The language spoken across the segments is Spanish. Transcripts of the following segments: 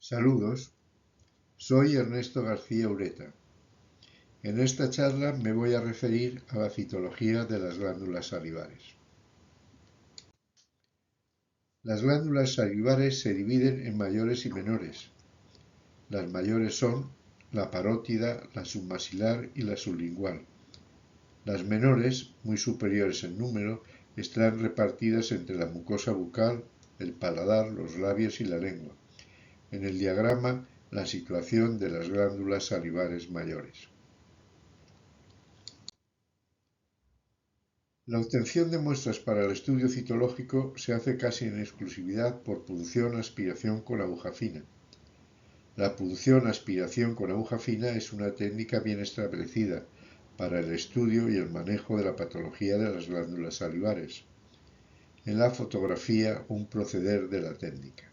Saludos, soy Ernesto García Ureta. En esta charla me voy a referir a la citología de las glándulas salivares. Las glándulas salivares se dividen en mayores y menores. Las mayores son la parótida, la submaxilar y la sublingual. Las menores, muy superiores en número, están repartidas entre la mucosa bucal, el paladar, los labios y la lengua. En el diagrama, la situación de las glándulas salivares mayores. La obtención de muestras para el estudio citológico se hace casi en exclusividad por punción-aspiración con aguja fina. La punción-aspiración con aguja fina es una técnica bien establecida para el estudio y el manejo de la patología de las glándulas salivares. En la fotografía, un proceder de la técnica.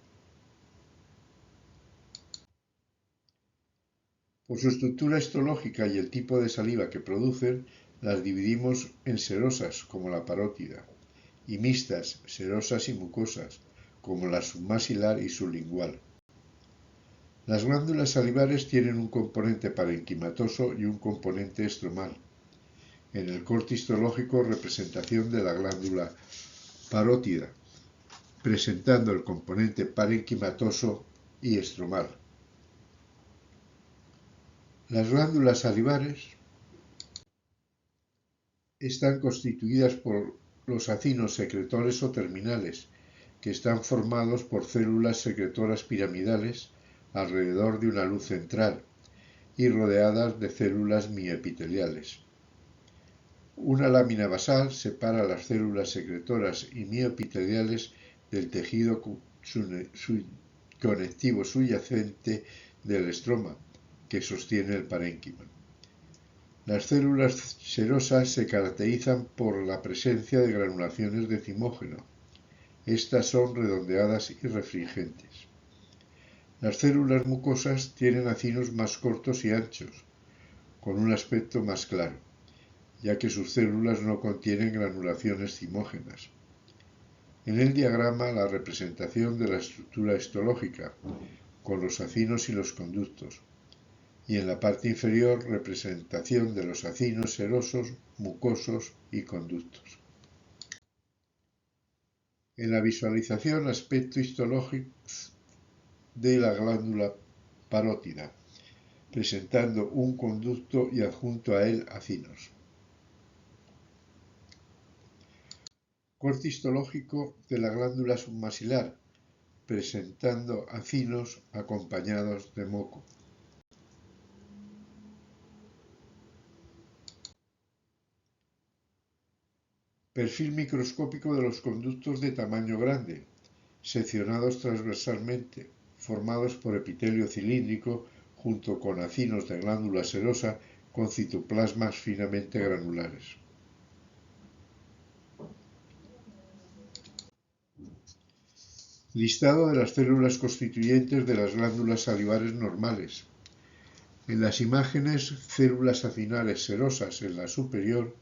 Por su estructura histológica y el tipo de saliva que producen, las dividimos en serosas, como la parótida, y mixtas, serosas y mucosas, como la submaxilar y sublingual. Las glándulas salivares tienen un componente parenquimatoso y un componente estromal. En el corte histológico, representación de la glándula parótida, presentando el componente parenquimatoso y estromal. Las glándulas salivares están constituidas por los acinos secretores o terminales, que están formados por células secretoras piramidales alrededor de una luz central y rodeadas de células mioepiteliales. Una lámina basal separa las células secretoras y mioepiteliales del tejido conectivo subyacente del estroma, que sostiene el parénquima. Las células serosas se caracterizan por la presencia de granulaciones de zimógeno. Estas son redondeadas y refringentes. Las células mucosas tienen acinos más cortos y anchos, con un aspecto más claro, ya que sus células no contienen granulaciones zimógenas. En el diagrama, la representación de la estructura histológica, con los acinos y los conductos, y en la parte inferior, representación de los acinos serosos, mucosos y conductos. En la visualización, aspecto histológico de la glándula parótida, presentando un conducto y adjunto a él acinos. Corte histológico de la glándula submaxilar, presentando acinos acompañados de moco. Perfil microscópico de los conductos de tamaño grande, seccionados transversalmente, formados por epitelio cilíndrico junto con acinos de glándula serosa con citoplasmas finamente granulares. Listado de las células constituyentes de las glándulas salivares normales. En las imágenes, células acinales serosas en la superior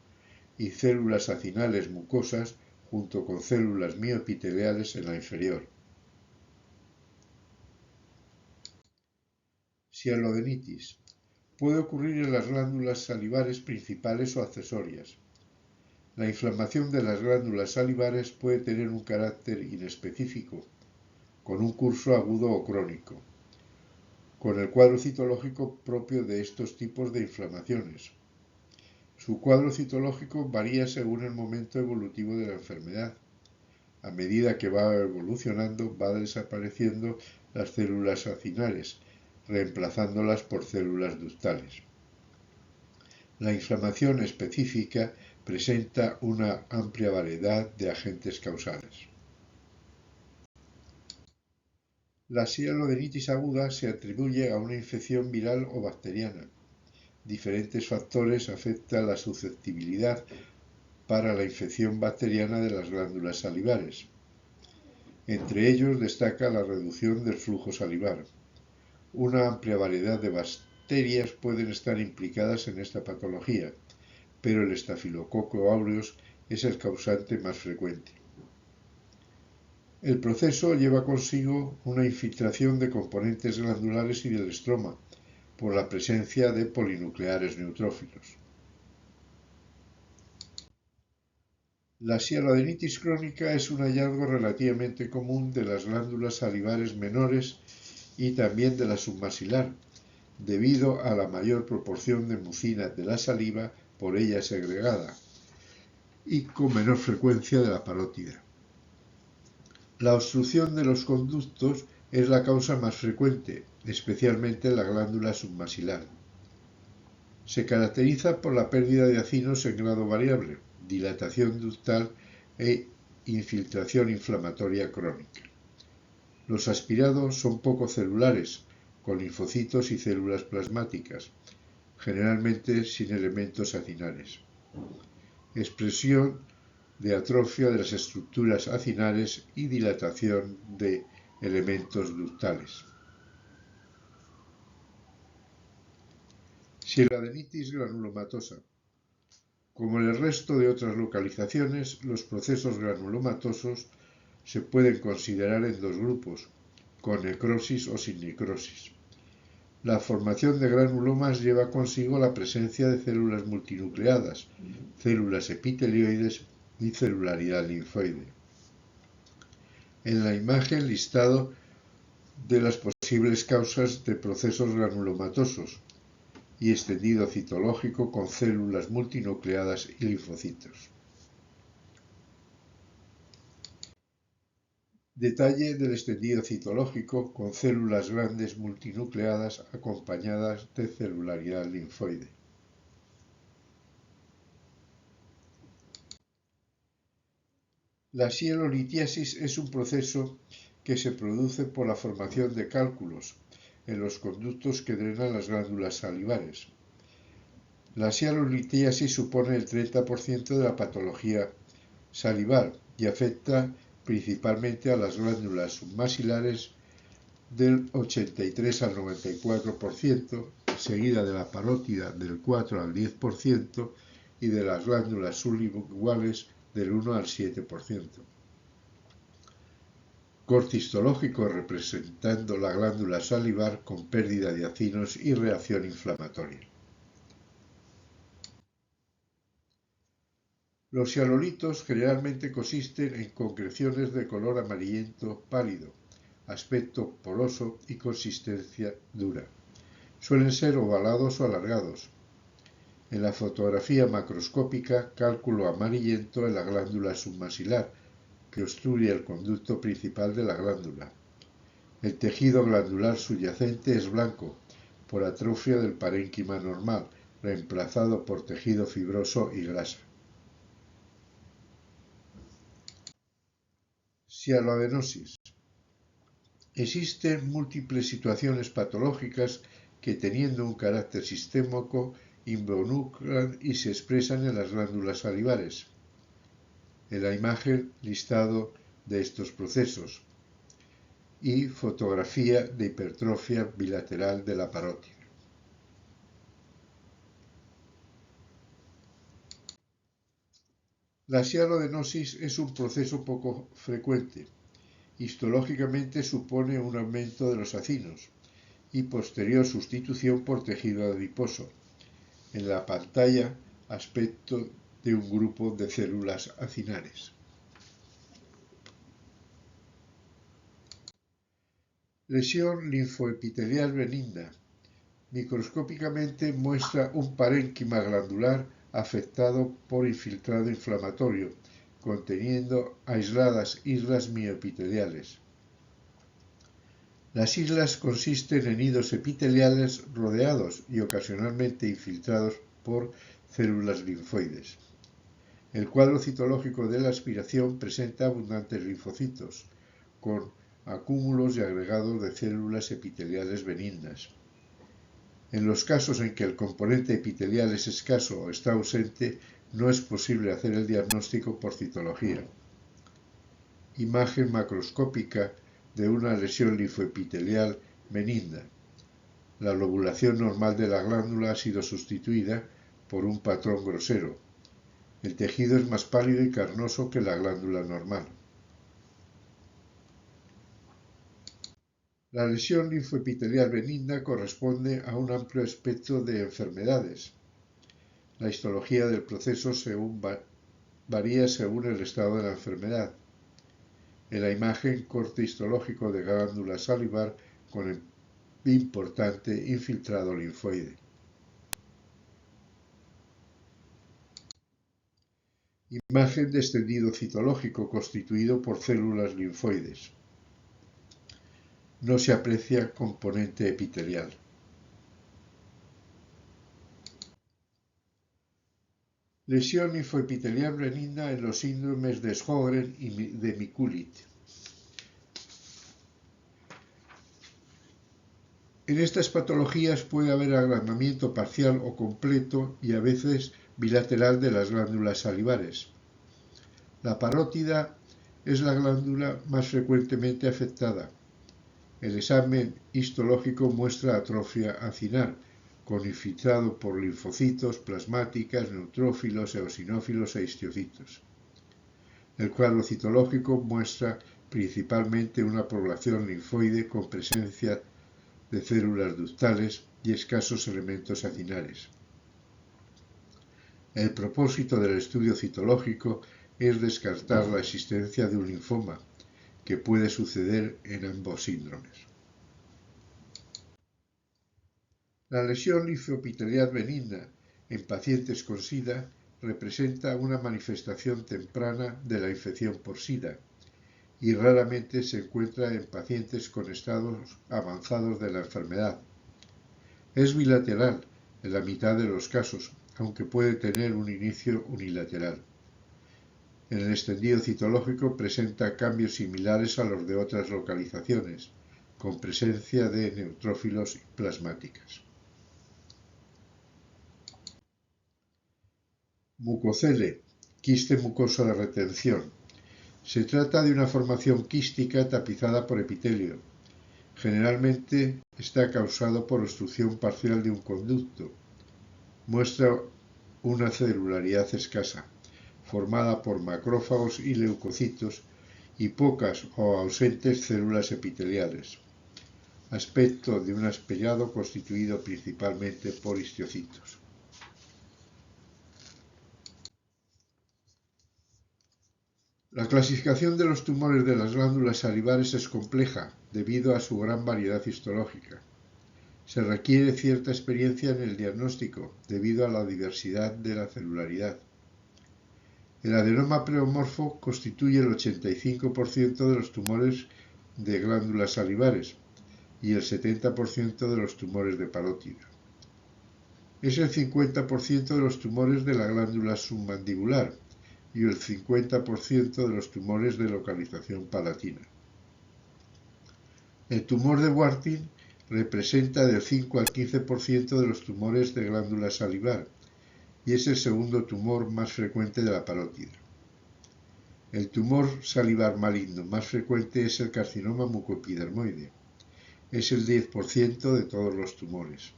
y células acinales mucosas junto con células mioepiteliales en la inferior. Sialodenitis. Puede ocurrir en las glándulas salivares principales o accesorias. La inflamación de las glándulas salivares puede tener un carácter inespecífico, con un curso agudo o crónico, con el cuadro citológico propio de estos tipos de inflamaciones. Su cuadro citológico varía según el momento evolutivo de la enfermedad. A medida que va evolucionando, va desapareciendo las células acinales, reemplazándolas por células ductales. La inflamación específica presenta una amplia variedad de agentes causales. La sialodenitis aguda se atribuye a una infección viral o bacteriana. Diferentes factores afectan la susceptibilidad para la infección bacteriana de las glándulas salivares. Entre ellos destaca la reducción del flujo salivar. Una amplia variedad de bacterias pueden estar implicadas en esta patología, pero el estafilococo aureus es el causante más frecuente. El proceso lleva consigo una infiltración de componentes glandulares y del estroma, por la presencia de polinucleares neutrófilos. La sialadenitis crónica es un hallazgo relativamente común de las glándulas salivares menores y también de la submaxilar, debido a la mayor proporción de mucina de la saliva por ella segregada y con menor frecuencia de la parótida. La obstrucción de los conductos es la causa más frecuente, especialmente en la glándula submaxilar. Se caracteriza por la pérdida de acinos en grado variable, dilatación ductal e infiltración inflamatoria crónica. Los aspirados son poco celulares, con linfocitos y células plasmáticas, generalmente sin elementos acinares. Expresión de atrofia de las estructuras acinares y dilatación de elementos ductales. Sialadenitis granulomatosa. Como en el resto de otras localizaciones, los procesos granulomatosos se pueden considerar en dos grupos, con necrosis o sin necrosis. La formación de granulomas lleva consigo la presencia de células multinucleadas, células epitelioides y celularidad linfoide. En la imagen listado de las posibles causas de procesos granulomatosos y extendido citológico con células multinucleadas y linfocitos. Detalle del extendido citológico con células grandes multinucleadas acompañadas de celularidad linfoide. La sialolitiasis es un proceso que se produce por la formación de cálculos en los conductos que drenan las glándulas salivares. La sialolitiasis supone el 30% de la patología salivar y afecta principalmente a las glándulas submaxilares del 83 al 94%, seguida de la parótida del 4 al 10% y de las glándulas sublinguales del 1 al 7%. Corte histológico representando la glándula salivar con pérdida de acinos y reacción inflamatoria. Los sialolitos generalmente consisten en concreciones de color amarillento pálido, aspecto poroso y consistencia dura. Suelen ser ovalados o alargados. En la fotografía macroscópica, cálculo amarillento en la glándula submaxilar, que obstruye el conducto principal de la glándula. El tejido glandular subyacente es blanco, por atrofia del parénquima normal, reemplazado por tejido fibroso y grasa. Sialoadenosis. Existen múltiples situaciones patológicas que, teniendo un carácter sistémico, involucran y se expresan en las glándulas salivares. En la imagen, listado de estos procesos y fotografía de hipertrofia bilateral de la parótida. La sialoadenosis es un proceso poco frecuente. Histológicamente supone un aumento de los acinos y posterior sustitución por tejido adiposo. En la pantalla, aspecto de un grupo de células acinares. Lesión linfoepitelial benigna. Microscópicamente muestra un parénquima glandular afectado por infiltrado inflamatorio, conteniendo aisladas islas mioepiteliales. Las islas consisten en nidos epiteliales rodeados y ocasionalmente infiltrados por células linfoides. El cuadro citológico de la aspiración presenta abundantes linfocitos, con acúmulos y agregados de células epiteliales benignas. En los casos en que el componente epitelial es escaso o está ausente, no es posible hacer el diagnóstico por citología. Imagen macroscópica de una lesión linfoepitelial benigna. La lobulación normal de la glándula ha sido sustituida por un patrón grosero. El tejido es más pálido y carnoso que la glándula normal. La lesión linfoepitelial benigna corresponde a un amplio espectro de enfermedades. La histología del proceso varía según el estado de la enfermedad. En la imagen, corte histológico de glándula salivar con importante infiltrado linfoide. Imagen de extendido citológico constituido por células linfoides. No se aprecia componente epitelial. Lesión linfoepitelial benigna en los síndromes de Sjögren y de Mikulicz. En estas patologías puede haber agrandamiento parcial o completo y a veces bilateral de las glándulas salivares. La parótida es la glándula más frecuentemente afectada. El examen histológico muestra atrofia acinar, con infiltrado por linfocitos, plasmáticas, neutrófilos, eosinófilos e histocitos. El cuadro citológico muestra principalmente una población linfoide con presencia de células ductales y escasos elementos acinares. El propósito del estudio citológico es descartar la existencia de un linfoma, que puede suceder en ambos síndromes. La lesión linfoepitelial benigna en pacientes con SIDA representa una manifestación temprana de la infección por SIDA y raramente se encuentra en pacientes con estados avanzados de la enfermedad. Es bilateral en la mitad de los casos, aunque puede tener un inicio unilateral. En el extendido citológico presenta cambios similares a los de otras localizaciones, con presencia de neutrófilos y plasmáticas. Mucocele, quiste mucoso de retención. Se trata de una formación quística tapizada por epitelio. Generalmente está causado por obstrucción parcial de un conducto. Muestra una celularidad escasa, formada por macrófagos y leucocitos y pocas o ausentes células epiteliales. Aspecto de un espellado constituido principalmente por histocitos. La clasificación de los tumores de las glándulas salivares es compleja debido a su gran variedad histológica. Se requiere cierta experiencia en el diagnóstico debido a la diversidad de la celularidad. El adenoma pleomorfo constituye el 85% de los tumores de glándulas salivares y el 70% de los tumores de parótida. Es el 50% de los tumores de la glándula submandibular y el 50% de los tumores de localización palatina. El tumor de Warthin representa del 5 al 15% de los tumores de glándula salivar y es el segundo tumor más frecuente de la parótida. El tumor salivar maligno más frecuente es el carcinoma mucoepidermoide. Es el 10% de todos los tumores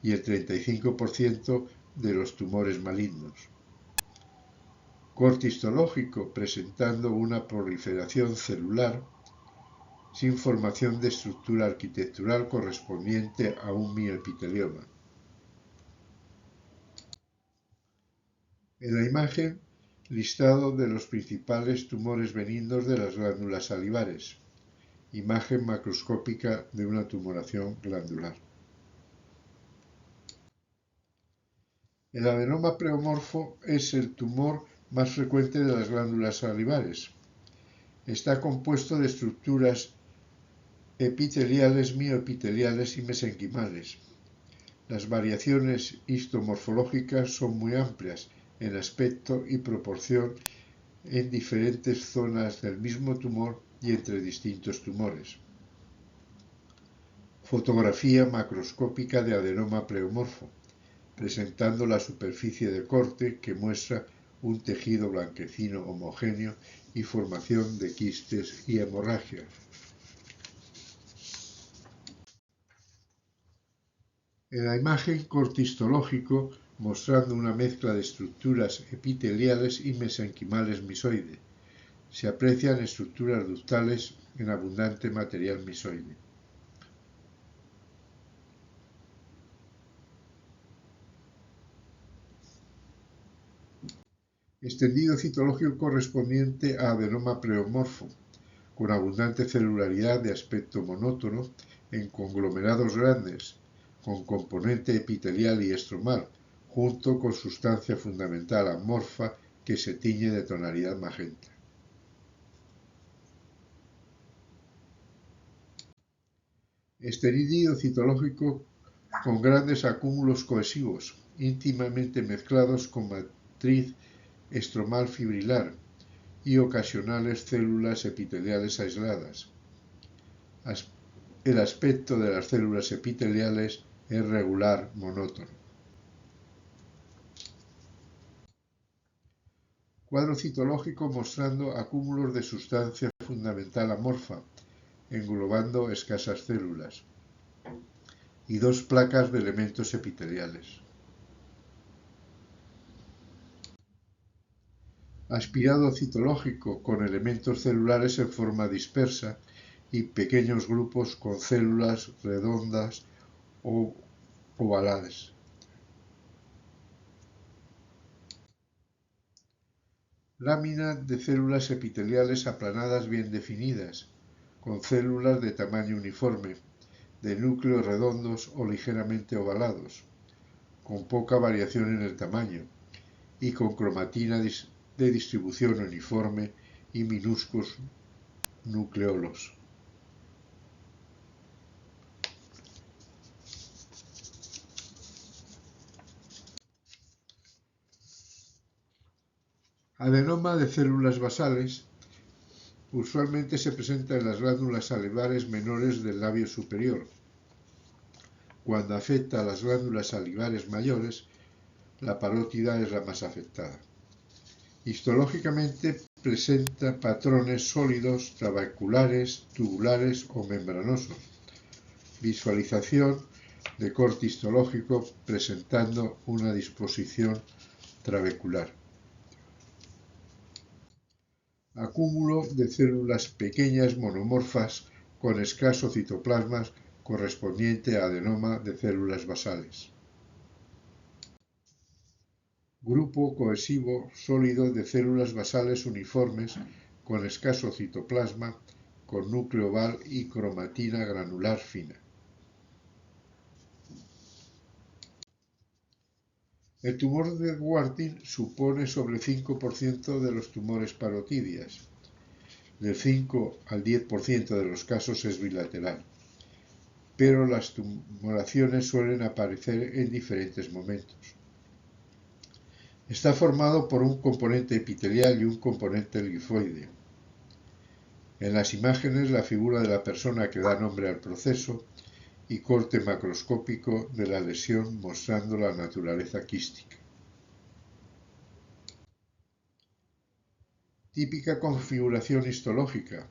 y el 35% de los tumores malignos. Corte histológico presentando una proliferación celular sin formación de estructura arquitectural correspondiente a un mioepitelioma. En la imagen, listado de los principales tumores benignos de las glándulas salivares. Imagen macroscópica de una tumoración glandular. El adenoma pleomorfo es el tumor más frecuente de las glándulas salivares. Está compuesto de estructuras epiteliales, mioepiteliales y mesenquimales. Las variaciones histomorfológicas son muy amplias en aspecto y proporción en diferentes zonas del mismo tumor y entre distintos tumores. Fotografía macroscópica de adenoma pleomorfo, presentando la superficie de corte que muestra un tejido blanquecino homogéneo y formación de quistes y hemorragias. En la imagen, corte histológico mostrando una mezcla de estructuras epiteliales y mesenquimales misoide. Se aprecian estructuras ductales en abundante material misoide. Extendido citológico correspondiente a adenoma pleomorfo, con abundante celularidad de aspecto monótono en conglomerados grandes, con componente epitelial y estromal, junto con sustancia fundamental amorfa que se tiñe de tonalidad magenta. Extendido citológico con grandes acúmulos cohesivos, íntimamente mezclados con matriz estromal fibrilar y ocasionales células epiteliales aisladas. El aspecto de las células epiteliales es regular, monótono. Cuadro citológico mostrando acúmulos de sustancia fundamental amorfa, englobando escasas células, y dos placas de elementos epiteliales. Aspirado citológico con elementos celulares en forma dispersa y pequeños grupos con células redondas o ovaladas. Lámina de células epiteliales aplanadas bien definidas, con células de tamaño uniforme, de núcleos redondos o ligeramente ovalados, con poca variación en el tamaño, y con cromatina de distribución uniforme y minúsculos nucleolos. Adenoma de células basales usualmente se presenta en las glándulas salivares menores del labio superior. Cuando afecta a las glándulas salivares mayores, la parótida es la más afectada. Histológicamente presenta patrones sólidos, trabeculares, tubulares o membranosos. Visualización de corte histológico presentando una disposición trabecular. Acúmulo de células pequeñas monomorfas con escaso citoplasma correspondiente a adenoma de células basales. Grupo cohesivo sólido de células basales uniformes con escaso citoplasma, con núcleo oval y cromatina granular fina. El tumor de Warthin supone sobre 5% de los tumores parotidias. Del 5 al 10% de los casos es bilateral, pero las tumoraciones suelen aparecer en diferentes momentos. Está formado por un componente epitelial y un componente linfoide. En las imágenes, la figura de la persona que da nombre al proceso y corte macroscópico de la lesión mostrando la naturaleza quística. Típica configuración histológica.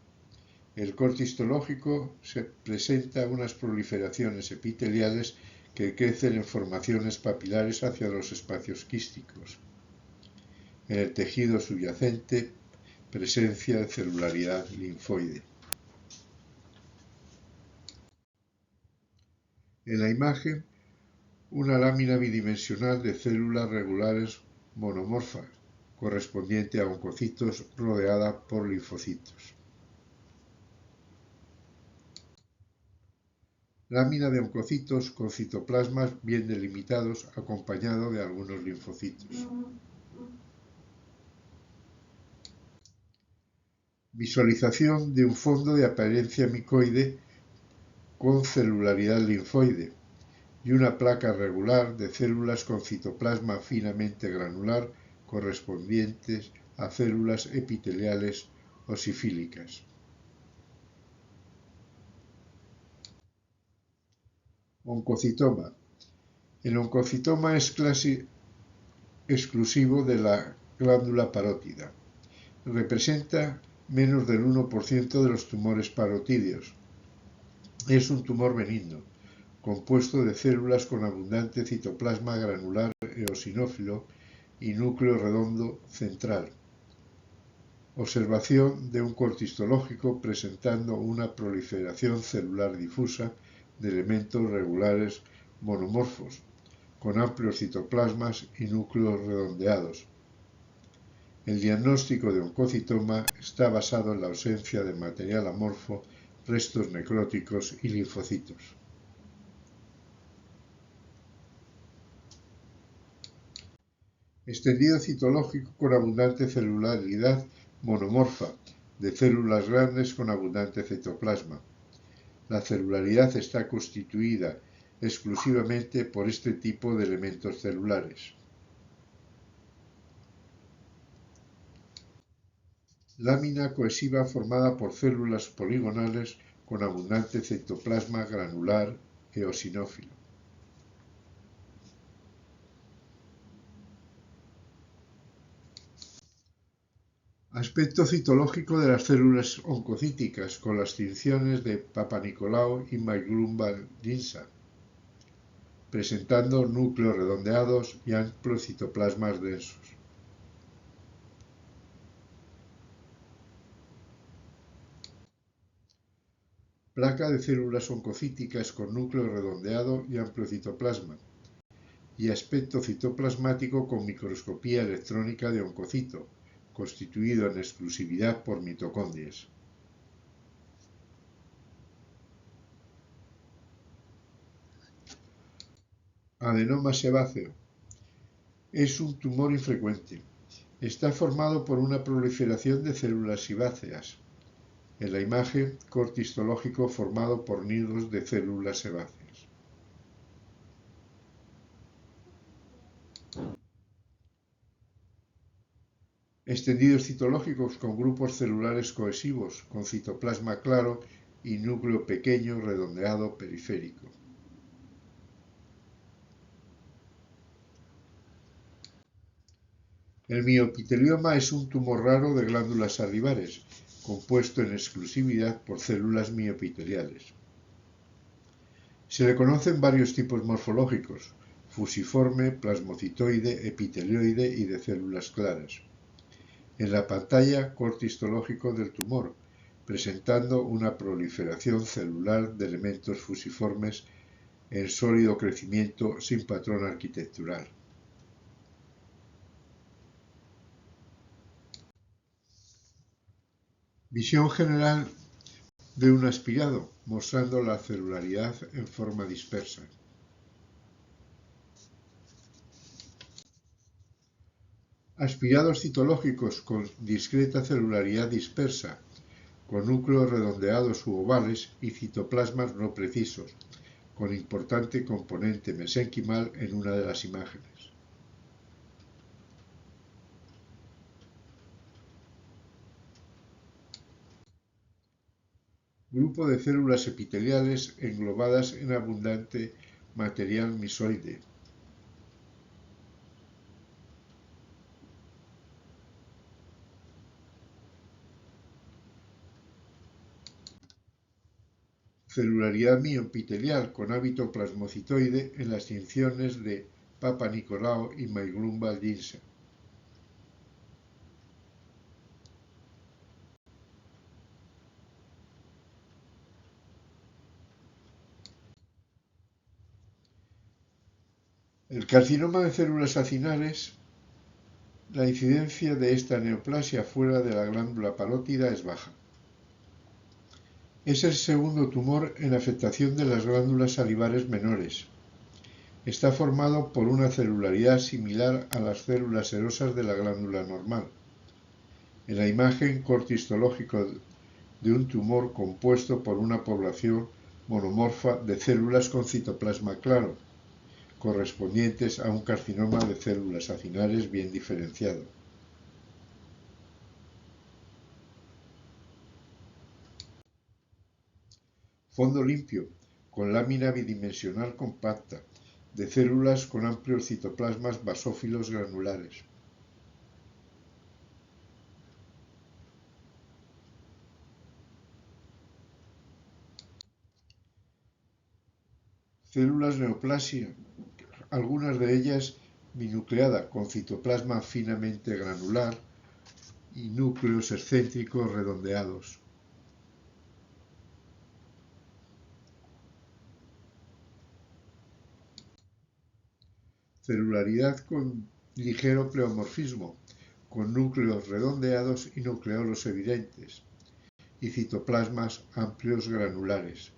El corte histológico se presenta unas proliferaciones epiteliales que crecen en formaciones papilares hacia los espacios quísticos. En el tejido subyacente, presencia de celularidad linfoide. En la imagen, una lámina bidimensional de células regulares monomorfas, correspondiente a oncocitos rodeada por linfocitos. Lámina de oncocitos con citoplasmas bien delimitados acompañado de algunos linfocitos. Visualización de un fondo de apariencia micoide con celularidad linfoide y una placa regular de células con citoplasma finamente granular correspondientes a células epiteliales o sifílicas. Oncocitoma. El oncocitoma es casi exclusivo de la glándula parótida. Representa menos del 1% de los tumores parotídeos. Es un tumor benigno, compuesto de células con abundante citoplasma granular eosinófilo y núcleo redondo central. Observación de un corte histológico presentando una proliferación celular difusa de elementos regulares monomorfos, con amplios citoplasmas y núcleos redondeados. El diagnóstico de oncocitoma está basado en la ausencia de material amorfo, restos necróticos y linfocitos. Extendido citológico con abundante celularidad monomorfa, de células grandes con abundante citoplasma. La celularidad está constituida exclusivamente por este tipo de elementos celulares. Lámina cohesiva formada por células poligonales con abundante citoplasma granular eosinófilo. Aspecto citológico de las células oncocíticas con las tinciones de Papanicolau y Myglumba-Ginsa, presentando núcleos redondeados y amplios citoplasmas densos. Placa de células oncocíticas con núcleo redondeado y amplio citoplasma, y aspecto citoplasmático con microscopía electrónica de oncocito, constituido en exclusividad por mitocondrias. Adenoma sebáceo. Es un tumor infrecuente. Está formado por una proliferación de células sebáceas. En la imagen, corte histológico formado por nidos de células sebáceas. Extendidos citológicos con grupos celulares cohesivos, con citoplasma claro y núcleo pequeño redondeado periférico. El miopitelioma es un tumor raro de glándulas salivares, compuesto en exclusividad por células miopiteliales. Se le conocen varios tipos morfológicos: fusiforme, plasmocitoide, epitelioide y de células claras. En la pantalla, corte histológico del tumor, presentando una proliferación celular de elementos fusiformes en sólido crecimiento sin patrón arquitectural. Visión general de un aspirado, mostrando la celularidad en forma dispersa. Aspirados citológicos con discreta celularidad dispersa, con núcleos redondeados u ovales y citoplasmas no precisos, con importante componente mesenquimal en una de las imágenes. Grupo de células epiteliales englobadas en abundante material misoide. Celularidad miopitelial con hábito plasmocitoide en las tinciones de Papanicolau y Myglumba-Ginsa. El carcinoma de células acinares, la incidencia de esta neoplasia fuera de la glándula parótida es baja. Es el segundo tumor en afectación de las glándulas salivares menores. Está formado por una celularidad similar a las células serosas de la glándula normal. En la imagen, corte histológico de un tumor compuesto por una población monomorfa de células con citoplasma claro, correspondientes a un carcinoma de células acinares bien diferenciado. Fondo limpio, con lámina bidimensional compacta, de células con amplios citoplasmas basófilos granulares. Células neoplasia, algunas de ellas binucleada con citoplasma finamente granular y núcleos excéntricos redondeados. Celularidad con ligero pleomorfismo, con núcleos redondeados y nucleolos evidentes, y citoplasmas amplios granulares.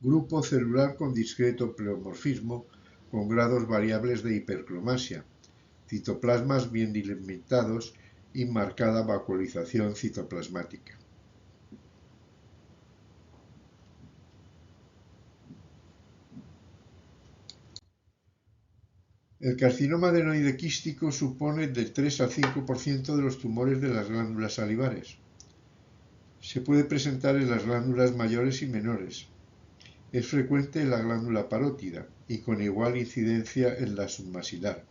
Grupo celular con discreto pleomorfismo con grados variables de hipercromasia, citoplasmas bien delimitados y marcada vacuolización citoplasmática. El carcinoma adenoide quístico supone del 3 al 5% de los tumores de las glándulas salivares. Se puede presentar en las glándulas mayores y menores. Es frecuente en la glándula parótida y con igual incidencia en la submasilar.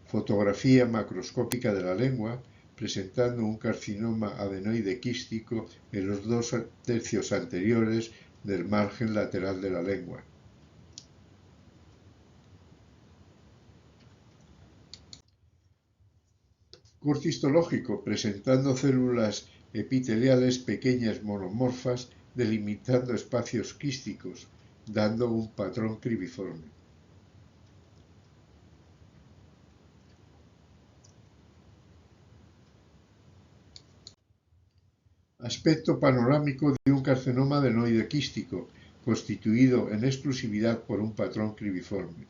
Fotografía macroscópica de la lengua, presentando un carcinoma adenoide quístico en los 2 tercios anteriores del margen lateral de la lengua. Corte histológico, presentando células epiteliales pequeñas monomorfas delimitando espacios quísticos, dando un patrón cribiforme. Aspecto panorámico de un carcinoma adenoide quístico, constituido en exclusividad por un patrón cribiforme.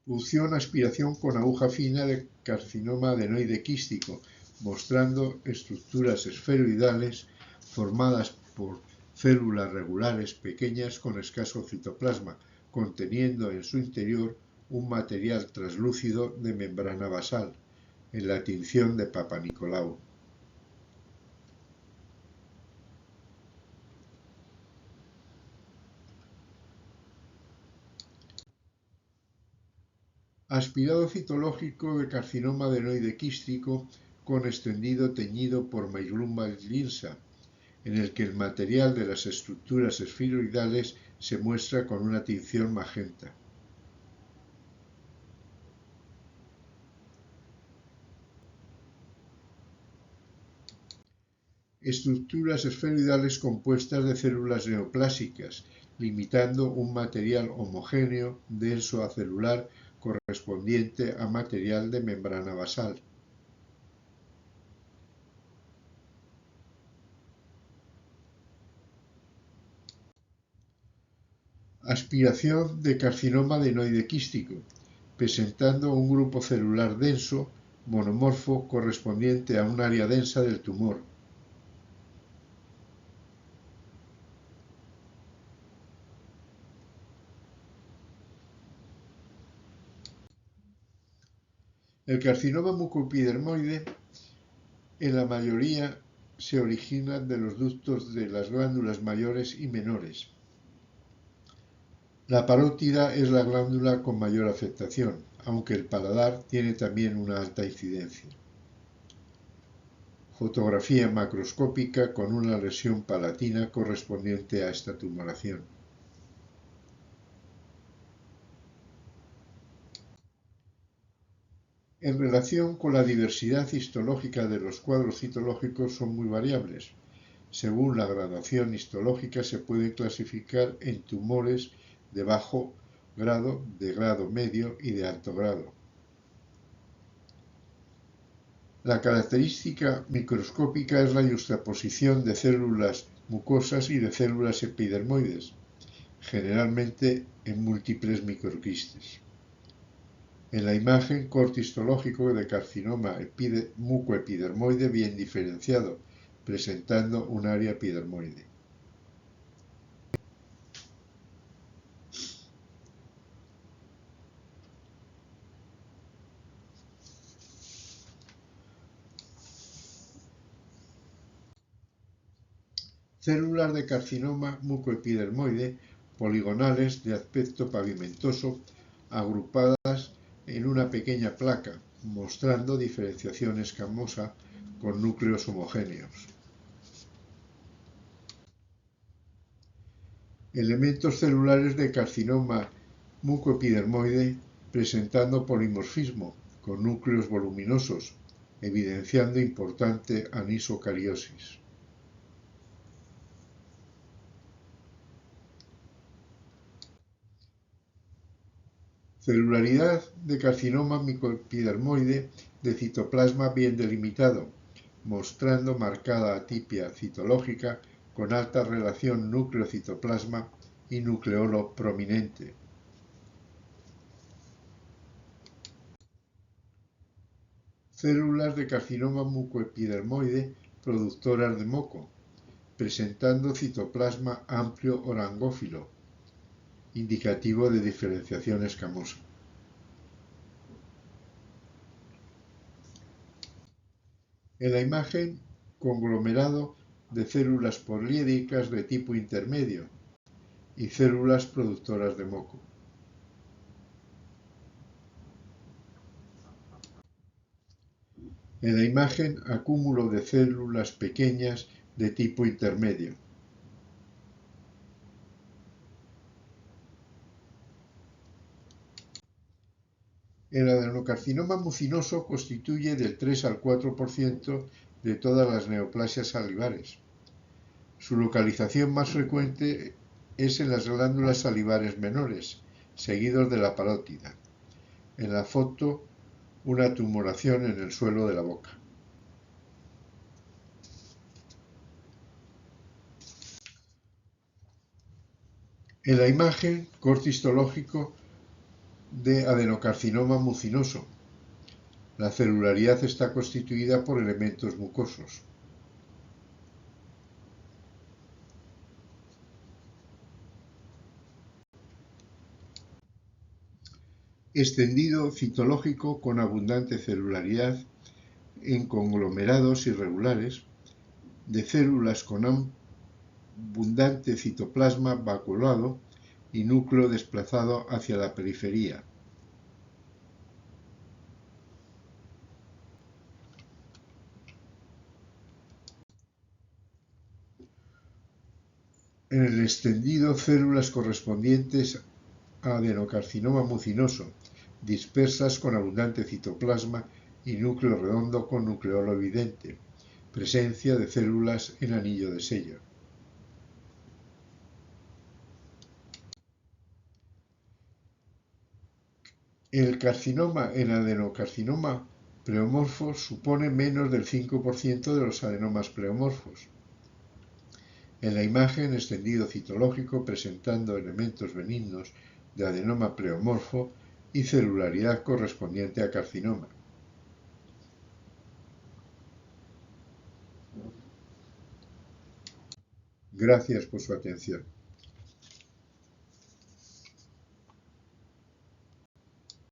Punción aspiración con aguja fina de carcinoma adenoide quístico, mostrando estructuras esferoidales formadas por células regulares pequeñas con escaso citoplasma, conteniendo en su interior un material translúcido de membrana basal, en la tinción de Papanicolau. Aspirado citológico de carcinoma adenoide quístico con extendido teñido por Myeloma linsa, en el que el material de las estructuras esferoidales se muestra con una tinción magenta. Estructuras esferoidales compuestas de células neoplásicas, limitando un material homogéneo, denso acelular, correspondiente a material de membrana basal. Aspiración de carcinoma adenoide quístico, presentando un grupo celular denso, monomorfo, correspondiente a un área densa del tumor. El carcinoma mucoepidermoide en la mayoría se origina de los ductos de las glándulas mayores y menores. La parótida es la glándula con mayor afectación, aunque el paladar tiene también una alta incidencia. Fotografía macroscópica con una lesión palatina correspondiente a esta tumoración. En relación con la diversidad histológica de los cuadros citológicos son muy variables. Según la gradación histológica se pueden clasificar en tumores de bajo grado, de grado medio y de alto grado. La característica microscópica es la yuxtaposición de células mucosas y de células epidermoides, generalmente en múltiples microquistes. En la imagen, corte histológico de carcinoma mucoepidermoide bien diferenciado, presentando un área epidermoide. Células de carcinoma mucoepidermoide poligonales de aspecto pavimentoso, agrupadas en una pequeña placa, mostrando diferenciación escamosa con núcleos homogéneos. Elementos celulares de carcinoma mucoepidermoide presentando polimorfismo, con núcleos voluminosos, evidenciando importante anisocariosis. Celularidad de carcinoma micoepidermoide de citoplasma bien delimitado, mostrando marcada atipia citológica con alta relación núcleo-citoplasma y nucleolo prominente. Células de carcinoma mucoepidermoide productoras de moco, presentando citoplasma amplio orangófilo, indicativo de diferenciación escamosa. En la imagen, conglomerado de células poliédricas de tipo intermedio y células productoras de moco. En la imagen, acúmulo de células pequeñas de tipo intermedio. El adenocarcinoma mucinoso constituye del 3 al 4% de todas las neoplasias salivares. Su localización más frecuente es en las glándulas salivares menores, seguidos de la parótida. En la foto, una tumoración en el suelo de la boca. En la imagen, corte histológico de adenocarcinoma mucinoso. La celularidad está constituida por elementos mucosos. Extendido citológico con abundante celularidad en conglomerados irregulares de células con abundante citoplasma vacuolado y núcleo desplazado hacia la periferia. En el extendido, células correspondientes a adenocarcinoma mucinoso, dispersas con abundante citoplasma y núcleo redondo con nucleolo evidente. Presencia de células en anillo de sello. El carcinoma en adenocarcinoma pleomorfo supone menos del 5% de los adenomas pleomorfos. En la imagen, extendido citológico presentando elementos benignos de adenoma pleomorfo y celularidad correspondiente a carcinoma. Gracias por su atención.